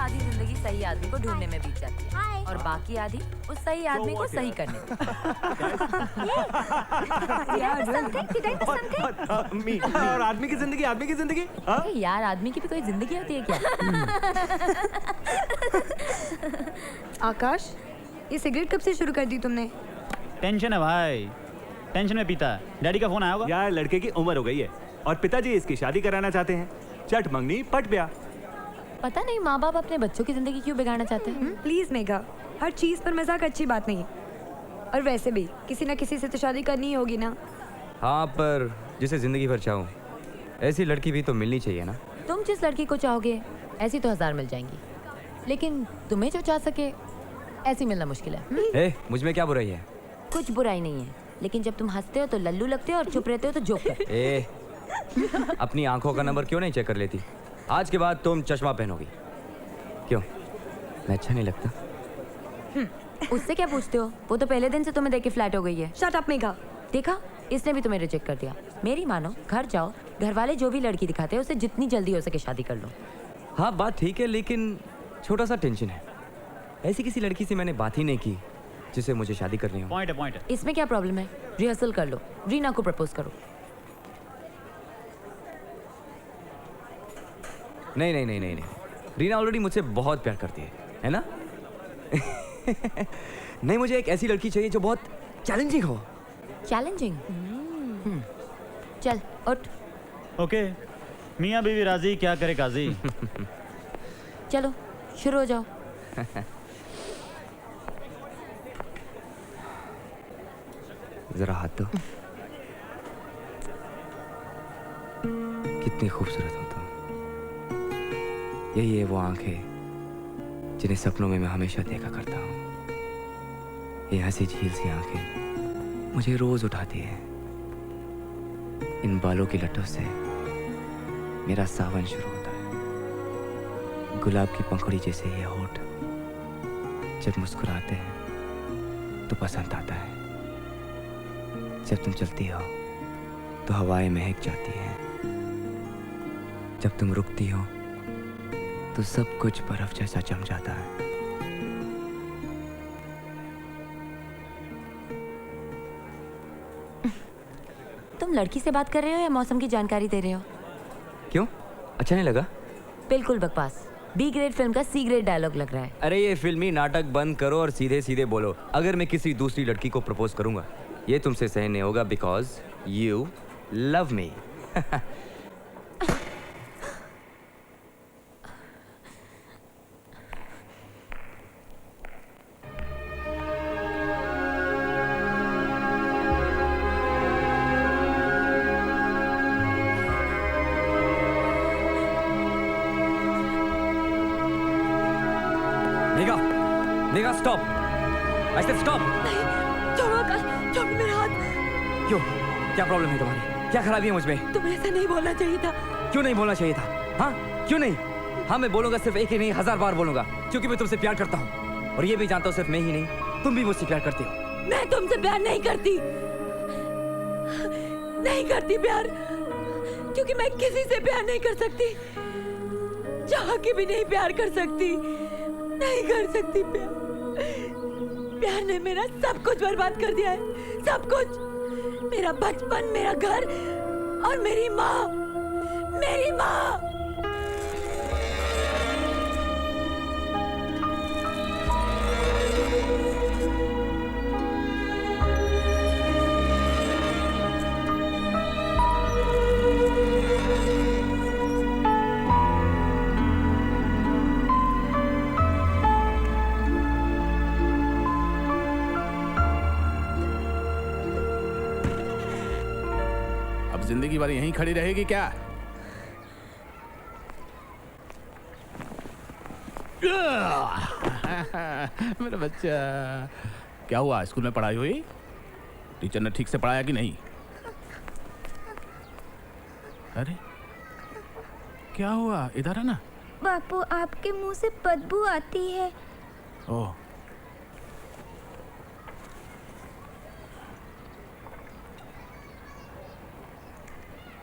आधी जिंदगी सही आदमी को ढूंढने में बीत जाती है और बाकी आधी उस सही आदमी को सही करने में। और आदमी की जिंदगी यार आदमी की भी कोई जिंदगी होती है क्या? आकाश, ये सिगरेट कब से शुरू कर दी तुमने? टेंशन है भाई, टेंशन में पीता है। डैडी का फोन आया होगा। यार लड़के की उम्र हो गई है और पिताजी इसकी शादी कराना चाहते हैं। चट मंगनी पट ब्याह। पता नहीं माँ बाप अपने बच्चों की जिंदगी क्यों बिगाड़ना चाहते हैं। प्लीज मेघा, हर चीज पर मजाक अच्छी बात नहीं है। और वैसे भी किसी ना किसी से तो शादी करनी ही होगी ना। हाँ, पर जिसे जिंदगी भर चाहूँ ऐसी लड़की भी तो मिलनी चाहिए ना। तुम जिस लड़की को चाहोगे ऐसी तो 1000 मिल जाएंगी, लेकिन तुम्हें जो चाह सके ऐसी मिलना मुश्किल है। मुझ में क्या बुराई है? कुछ बुराई नहीं है, लेकिन जब तुम हंसते हो तो लल्लू लगते हो और चुप रहते हो तो जोकर। अपनी आंखों का नंबर क्यों नहीं चेक कर लेती? आज के बाद तुम चश्मा पहनोगी। क्यों, मैं अच्छा नहीं लगता? उससे क्या पूछते हो? वो तो पहले दिन से तुम्हें देख के फ्लैट हो गई है। Shut up Megha. देखा, इसने भी तुम्हें रिजेक्ट कर दिया। मेरी मानो, घर जाओ, घर वाले जो भी लड़की दिखाते हैं उसे जितनी जल्दी हो सके शादी कर लो। हाँ बात ठीक है, लेकिन छोटा सा टेंशन है। ऐसी किसी लड़की से मैंने बात ही नहीं की जिसे मुझे शादी करनी हो। पॉइंट है। इसमें क्या प्रॉब्लम है? रिहर्सल कर लो, रीना को प्रपोज करो। नहीं, रीना ऑलरेडी मुझसे बहुत प्यार करती है ना? नहीं, मुझे एक ऐसी लड़की चाहिए जो बहुत चैलेंजिंग हो। चैलेंजिंग? चल उठ। ओके, मियाँ बीवी राजी, क्या करे काजी। चलो शुरू हो जाओ। जरा हाथ दो। कितनी खूबसूरत हो तुम। यही है वो आंखें जिन्हें सपनों में मैं हमेशा देखा करता हूँ। ये हंसी झील सी आंखें मुझे रोज उठाती है। इन बालों की लटों से मेरा सावन शुरू होता है। गुलाब की पंखुड़ी जैसे ये होठ जब मुस्कुराते हैं तो पसंद आता है। जब तुम चलती हो तो हवाएं महक जाती हैं। जब तुम रुकती हो तो सब कुछ बर्फ जैसा जम जाता है। तुम लड़की से बात कर रहे हो या मौसम की जानकारी दे रहे हो? क्यों, अच्छा नहीं लगा? बिल्कुल बकवास। बी ग्रेड फिल्म का सी ग्रेड डायलॉग लग रहा है। अरे ये फिल्मी नाटक बंद करो और सीधे सीधे बोलो। अगर मैं किसी दूसरी लड़की को प्रपोज करूंगा ये तुमसे सहन नहीं होगा, बिकॉज यू लव मी। नेगा स्टॉप। I said stop. छोड़ो आकाश, छोड़ो मेरा हाथ। क्यों, क्या प्रॉब्लम है तुम्हारी? क्या खराबी है मुझ में? तुम्हें ऐसा नहीं बोलना चाहिए था। क्यों नहीं बोलना चाहिए था? हाँ क्यों नहीं? हाँ मैं बोलूंगा, सिर्फ एक ही नहीं 1000 बार बोलूंगा, क्योंकि मैं तुमसे प्यार करता हूँ। और ये भी जानता हूँ सिर्फ मैं ही नहीं, तुम भी मुझसे प्यार करते हो। मैं तुमसे प्यार नहीं करती, नहीं करती प्यार, क्योंकि मैं किसी से प्यार नहीं कर सकती। चाह के भी नहीं प्यार कर सकती, नहीं कर सकती प्यार। प्यार ने मेरा सब कुछ बर्बाद कर दिया है, सब कुछ। मेरा बचपन, मेरा घर और मेरी माँ, मेरी माँ। जिंदगी भर यहीं खड़ी रहेगी क्या? मेरा बच्चा, क्या हुआ? स्कूल में पढ़ाई हुई? टीचर ने ठीक से पढ़ाया कि नहीं? अरे क्या हुआ? इधर है ना। बापू, आपके मुंह से बदबू आती है। ओह,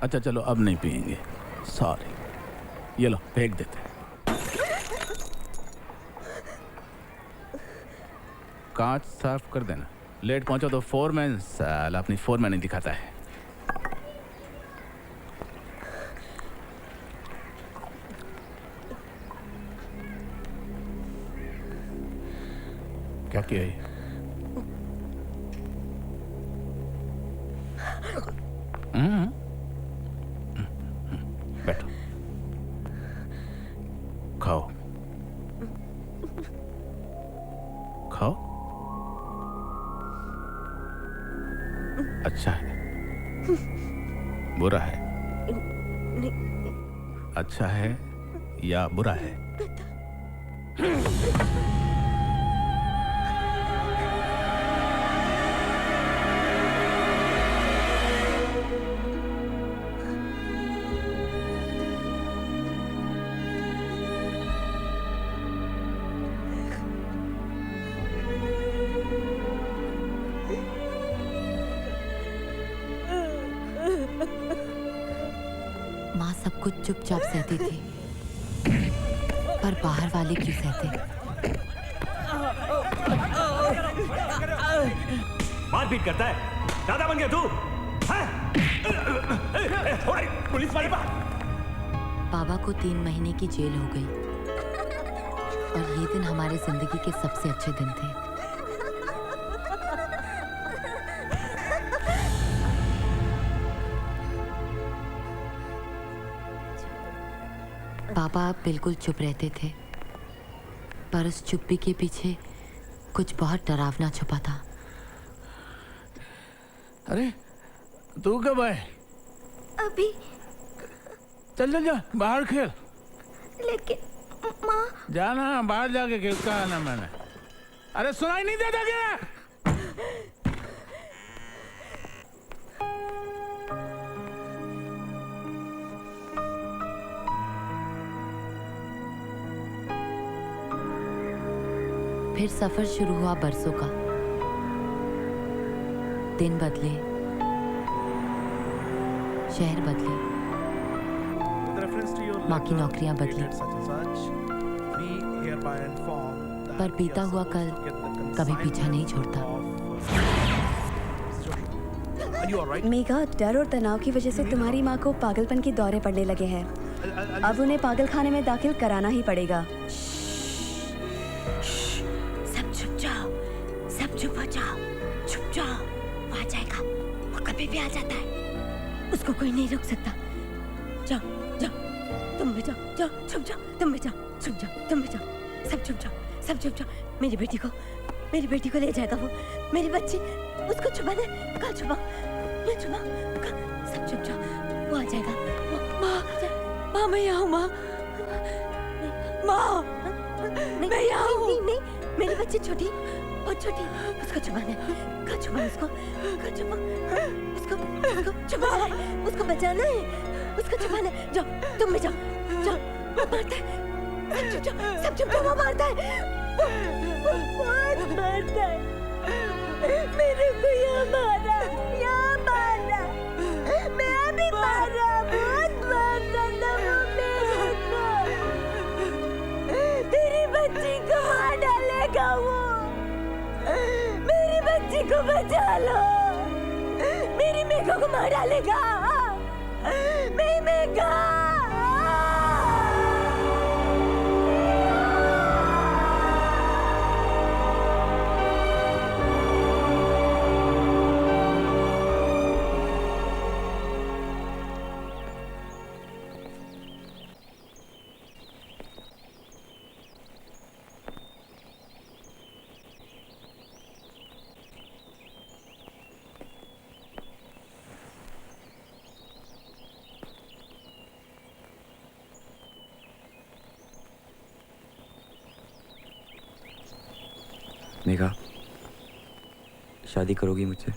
अच्छा चलो अब नहीं पियेंगे, सॉरी। ये लो फेंक देते। कांच साफ कर देना। लेट पहुंचो तो फोरमैन साला अपनी फोरमैन नहीं दिखाता है। क्या किया ये? बैठो, खाओ खाओ। अच्छा है, बुरा है? अच्छा है या बुरा है? माँ सब कुछ चुपचाप सहती थी, पर बाहर वाले क्यों सहते? मारपीट करता है, दादा बन गया तू? हैं? पुलिस वाले बाबा को 3 महीने की जेल हो गई और ये दिन हमारे जिंदगी के सबसे अच्छे दिन थे। पापा बिल्कुल चुप रहते थे, पर उस चुप्पी के पीछे कुछ बहुत डरावना छुपा था। अरे तू कब आए? अभी। चल चल जा, बाहर खेल। लेकिन माँ। जाना, बाहर जाके खेल। कहा आना मैंने? अरे सुनाई नहीं देता क्या? फिर सफर शुरू हुआ बरसों का। दिन बदले, शहर बदले, माँ की नौकरियां बदली, पर बीता हुआ कल कभी पीछा नहीं छोड़ता। मेघा, डर और तनाव की वजह से तुम्हारी माँ को पागलपन के दौरे पड़ने लगे हैं। अब उन्हें पागल खाने में दाखिल कराना ही पड़ेगा। सब चुप जाओ, सब चुप हो जाओ, चुप जाओ। वो आ जाएगा, वो कभी भी आ जाता है, उसको कोई नहीं रोक सकता। जाओ जाओ, तुम भी जाओ, जाओ चुप जाओ, तुम भी जाओ, चुप जाओ, तुम भी जाओ, सब चुप जाओ, सब चुप जाओ। मेरी बेटी को ले जाएगा वो, मेरी बच्ची, उसको छुपा दे, कल छुपा, ये छुपा, सब चुप जाओ, वो आ जाएगा। माँ मैं यहाँ हूँ, माँ मैं यहाँ हूँ। नहीं, मेरी बच्ची छोटी, बहुत छोटी, उसको छुपाना है, कल छुपा उसको, कल छुपा, उसको छुपाना है, उसको बचाना है, उसको छुपाना है। जाओ, तुम भी जाओ, जाओ, वो मारता है, सब चुप जाओ, वो मारता है, वो बहुत मारता है, मेरे को यहाँ मारा, मैं भी मारा, बहुत मारता था वो मेरे को, तेरी बच्ची को मार डालेगा वो, मेरी बच्ची को बचा लो, मेरी मेघा को मार डालेगा, मेरी मेघा। मेघा, शादी करोगी मुझसे?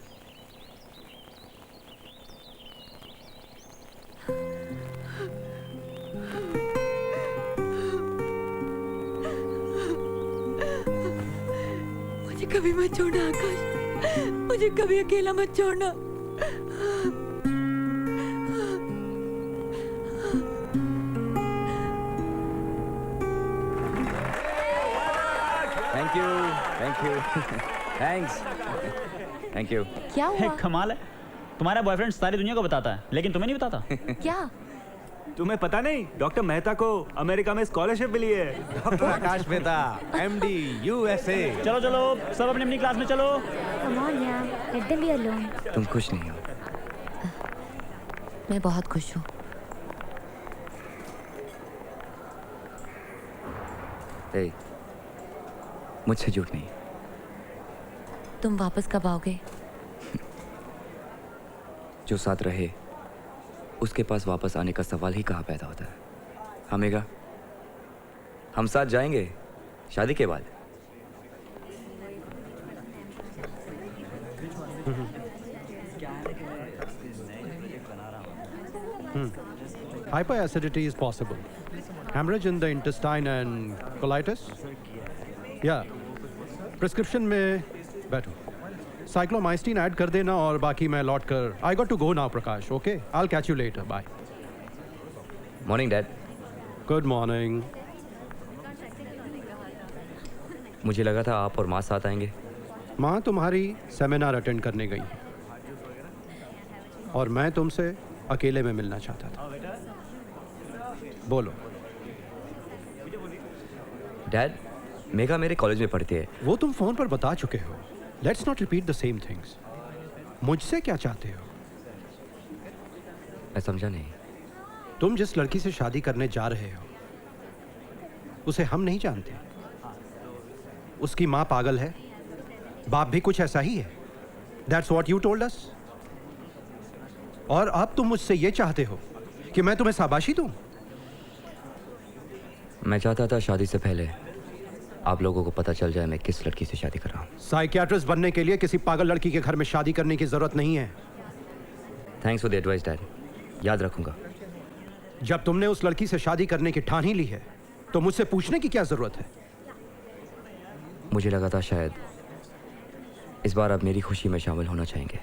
मुझे कभी मत छोड़ना आकाश, मुझे कभी अकेला मत छोड़ना। Thank you. Thanks. Thank you. क्या है हुआ? कमाल है, तुम्हारा बॉयफ्रेंड सारी दुनिया को बताता है लेकिन तुम्हें नहीं बताता। क्या? तुम्हें पता नहीं, डॉक्टर मेहता को अमेरिका में स्कॉलरशिप मिली है। डॉक्टर आकाश मेहता, एमडी, यूएसए। चलो चलो सब अपनी अपनी क्लास में चलो। Come on, yeah. Let them be alone. तुम खुश नहीं हो? मैं बहुत खुश हूँ। ए, मुझसे झूठ नहीं। तुम वापस कब आओगे? जो साथ रहे उसके पास वापस आने का सवाल ही कहाँ पैदा होता है। हमेगा हम साथ जाएंगे शादी के बाद। Hyperacidity is possible. Hemorrhage in the intestine and colitis. Yeah. Prescription में बैठो। साइक्लोमाइस्टिन ऐड कर देना और बाकी मैं लौट कर। I got to go now, Prakash. Okay? I'll catch you later. Bye. Morning dad. Good morning. मुझे लगा था आप और माँ साथ आएंगे। माँ तुम्हारी सेमिनार अटेंड करने गई है और मैं तुमसे अकेले में मिलना चाहता था। बोलो। डैड, मेघा मेरे कॉलेज में पढ़ती है। वो तुम फोन पर बता चुके हो। Let's not repeat the same things. मुझसे क्या चाहते हो? मैं समझा नहीं। तुम जिस लड़की से शादी करने जा रहे हो उसे हम नहीं जानते। उसकी माँ पागल है, बाप भी कुछ ऐसा ही है। That's what you told us. और अब तुम मुझसे ये चाहते हो कि मैं तुम्हें शाबाशी दूं? मैं चाहता था शादी से पहले आप लोगों को पता चल जाए मैं किस लड़की से शादी कर रहा हूँ। साइकियाट्रिस्ट बनने के लिए किसी पागल लड़की के घर में शादी करने की जरूरत नहीं है। Thanks for the advice dad, याद रखूंगा। जब तुमने उस लड़की से शादी करने की ठान ही ली है तो मुझसे पूछने की क्या जरूरत है? मुझे लगा था शायद इस बार आप मेरी खुशी में शामिल होना चाहेंगे।